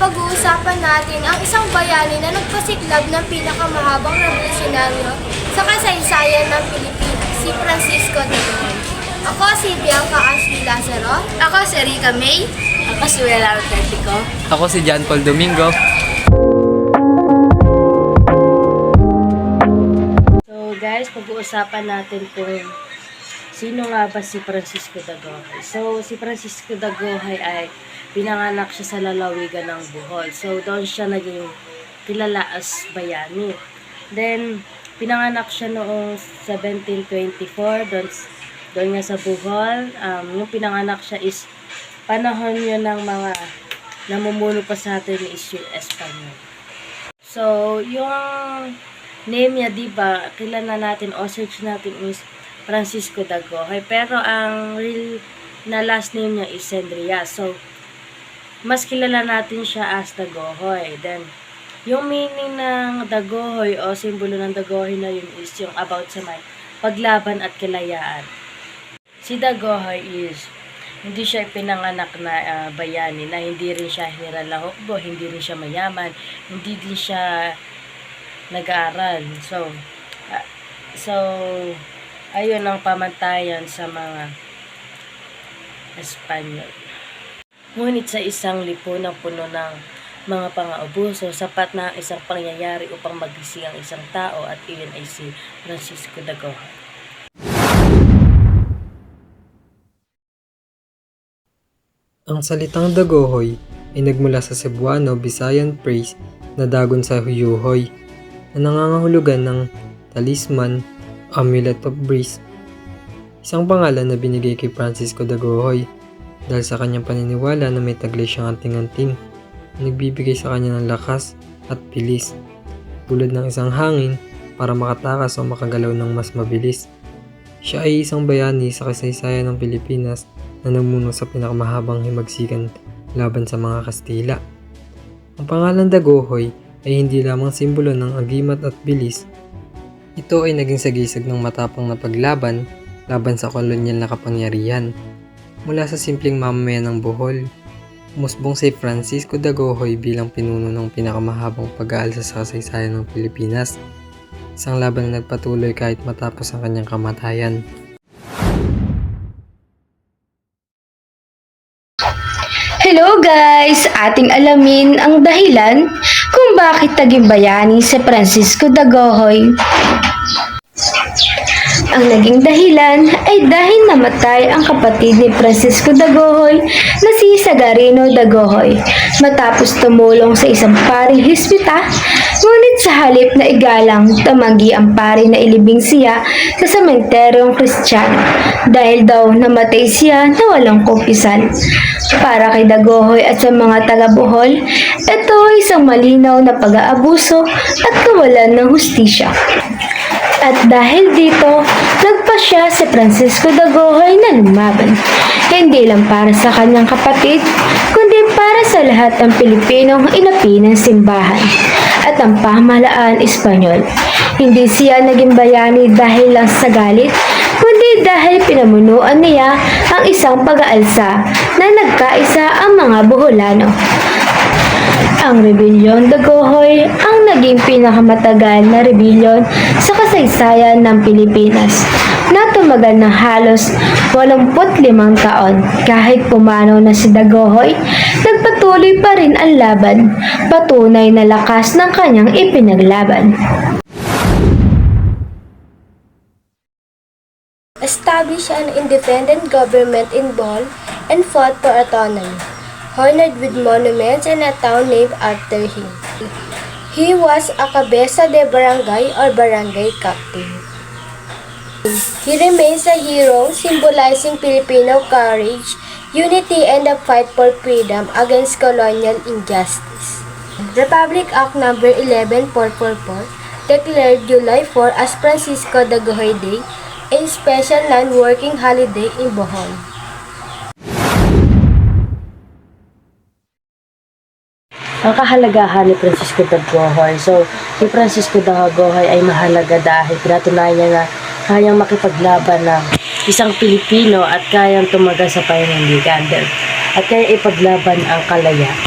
pag-uusapan natin ang isang bayani na nagpasiklab ng pinakamahabang revolusyonaryo sa kasaysayan ng Pilipinas, si Francisco de Godoy. Ako si Bianca Ashley Lazaro. Ako si Rica May. Ako si Wela Autentico. Ako si John Paul Domingo. So guys, pag-uusapan natin kung sino nga ba si Francisco de Godoy. So si Francisco de Godoy ay pinanganak siya sa lalawigan ng Bohol. So doon siya naging kilala as bayani. Then pinanganak siya noong 1724 doon nga sa Bohol. Yung pinanganak siya is panahon yun ng mga namumuno pa sa atin is yung Espanyol. So yung name niya, diba, kilala natin o search natin is Francisco de Godoy. Pero ang real na last name niya is Sendrias. So mas kilala natin siya as Dagohoy. Then, yung meaning ng Dagohoy o simbolo ng Dagohoy na yun is yung about sa may paglaban at kalayaan. Si Dagohoy is, hindi siya pinanganak na bayani, na hindi rin siya hineralahokbo, hindi rin siya mayaman, hindi din siya nag-aaral. So, ayun ang pamantayan sa mga Espanyol. Ngunit sa isang lipunang puno ng mga pang-aabuso, sapat na ang isang pangyayari upang magising ang isang tao at iyon ay si Francisco de Godoy. Ang salitang Dagohoy ay nagmula sa Cebuano Visayan phrase na dagon sa huyuhoy na nangangahulugan ng talisman, amulet of bliss. Isang pangalan na binigay kay Francisco de Godoy dahil sa kanyang paniniwala na may taglay siyang anting-anting na nagbibigay sa kanya ng lakas at bilis, tulad ng isang hangin para makatakas o makagalaw ng mas mabilis. Siya ay isang bayani sa kasaysayan ng Pilipinas na namuno sa pinakamahabang himagsikan laban sa mga Kastila. Ang pangalan Dagohoy ay hindi lamang simbolo ng agimat at bilis. Ito ay naging sagisag ng matapang na paglaban laban sa kolonyal na kapangyarihan. Mula sa simpleng mamamayan ng Bohol, umusbong si Francisco de Godoy bilang pinuno ng pinakamahabang pag-aalsa sa kasaysayan ng Pilipinas. Isang laban na nagpatuloy kahit matapos ang kanyang kamatayan. Hello guys! Ating alamin ang dahilan kung bakit naging bayani si Francisco de Godoy. Ang naging dahilan ay dahil namatay ang kapatid ni Francisco de Godoy na si Sagarino de Godoy matapos tumulong sa isang paring hisbita, ngunit sa halip na igalang, tamanggi ang pari na ilibing siya sa sementeryong Kristiyano dahil daw namatay siya na walang kumpisan. Para kay Dagohoy at sa mga taga-Bohol, ito ay isang malinaw na pag-aabuso at kawalan ng hustisya. At dahil dito, nagpasya si Francisco de Godoy na lumaban. Hindi lang para sa kanyang kapatid, kundi para sa lahat ng Pilipinong inapi ng simbahan at ang pamahalaan Espanyol. Hindi siya naging bayani dahil lang sa galit, kundi dahil pinamunuan niya ang isang pag-aalsa na nagkaisa ang mga Boholano. Ang Rebellion de Godoy ang naging pinakamatagal na rebellion sa kasaysayan ng Pilipinas na tumagal ng halos 85 taon. Kahit pumanaw na si de Godoy, nagpatuloy pa rin ang laban, patunay na lakas ng kanyang ipinaglaban. Established an independent government in Bohol and fought for autonomy, honored with monuments and a town named after him. He was a cabeza de barangay or barangay captain. He remains a hero symbolizing Filipino courage, unity, and the fight for freedom against colonial injustice. Republic Act No. 11444 declared July 4 as Francisco de Godoy Day, a special non-working holiday in Bohol. Ang kahalagahan ni Francisco de Godoy. So, si Francisco de Godoy ay mahalaga dahil pinatunayan niya na kayang makipaglaban ng isang Pilipino at kayang tumagal sa paninindigan at kaya ipaglaban ang kalayaan.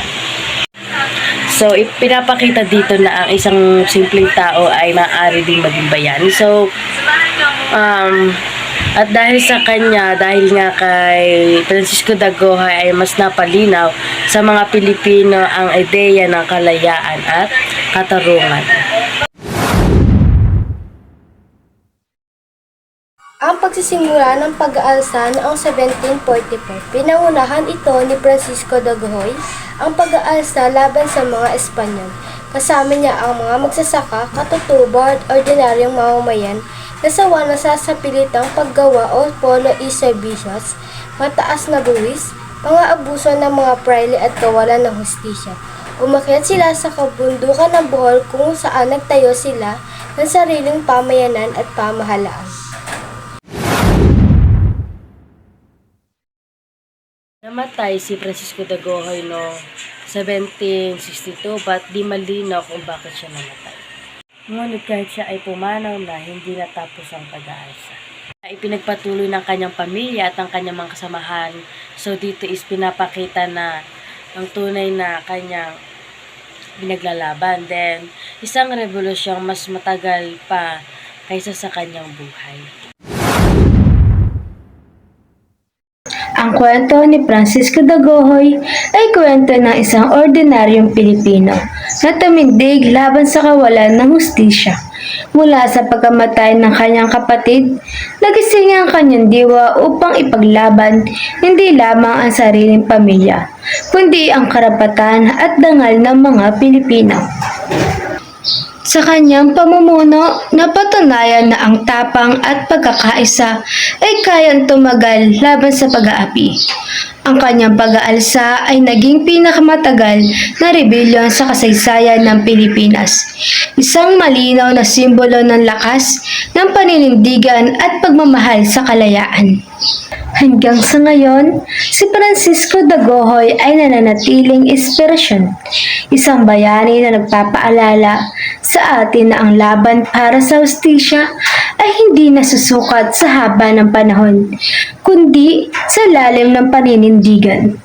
So, pinapakita dito na ang isang simpleng tao ay maaari ding maging bayani. So, at dahil sa kanya, dahil nga kay Francisco Dagohoy ay mas napalinaw sa mga Pilipino ang ideya ng kalayaan at katarungan. Ang pagsisimula ng pag-aalsa noong 1744, pinangunahan ito ni Francisco Dagohoy ang pag-aalsa laban sa mga Espanyol. Kasama niya ang mga magsasaka, katutubo at ordinaryong mamamayan na sawa na sa sapilitang paggawa o polo e-servicios, mataas na buwis, mga abuso ng mga praile at kawalan ng hustisya. Umakyat sila sa kabundukan ng Bohol kung saan nagtayo sila ng sariling pamayanan at pamahalaan. Namatay si Francisco Dagohoy no 1762, but di malinaw kung bakit siya namatay. Ngunit kahit siya ay pumanaw na, hindi natapos ang pag-aalsa. Ipinagpatuloy ng kanyang pamilya at ang kanyang mga kasamahan. So dito is pinapakita na ang tunay na kanyang pinaglalaban. Then, isang revolusyong mas matagal pa kaysa sa kanyang buhay. Ang kwento ni Francisco Dagohoy ay kwento ng isang ordinaryong Pilipino na tumindig laban sa kawalan ng hustisya. Mula sa pagkamatay ng kanyang kapatid, nagising ang kanyang diwa upang ipaglaban hindi lamang ang sariling pamilya, kundi ang karapatan at dangal ng mga Pilipino. Sa kanyang pamumuno, napatunayan na ang tapang at pagkakaisa ay kayang tumagal laban sa pag-aapi. Ang kanyang pag-aalsa ay naging pinakamatagal na rebellion sa kasaysayan ng Pilipinas. Isang malinaw na simbolo ng lakas, ng paninindigan at pagmamahal sa kalayaan. Hanggang sa ngayon, si Francisco Dagohoy ay nananatiling inspirasyon. Isang bayani na nagpapaalala sa atin na ang laban para sa hustisya ay hindi nasusukat sa haba ng panahon, kundi sa lalim ng paninindigan.